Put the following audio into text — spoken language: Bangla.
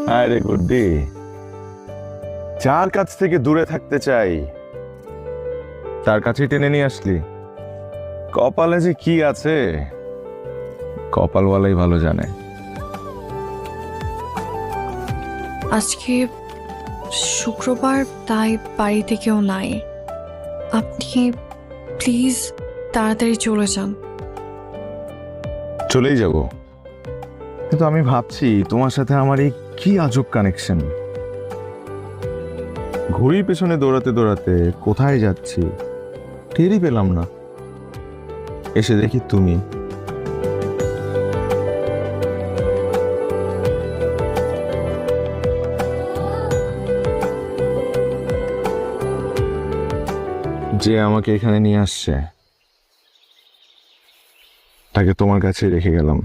আরে গুড্ডি, যার কাছ থেকে দূরে থাকতে চাই তার কাছে টেনে নিয়ে আসলি। কপালে যে কি আছে কপালওয়ালাই ভালো জানে। আজকে শুক্রবার, তাই বাড়িতে কেউ নাই। আপনি প্লিজ তাড়াতাড়ি চলে যান। চলেই যাব, কিন্তু আমি ভাবছি তোমার সাথে আমার এই কি আজব কানেকশন। ঘড়ির পেছনে দৌড়াতে দৌড়াতে কোথায় যাচ্ছি টেরই পেলাম না, এসে দেখি তুমি। যে আমাকে এখানে নিয়ে আসছে তাকে তোমার কাছে রেখে গেলাম।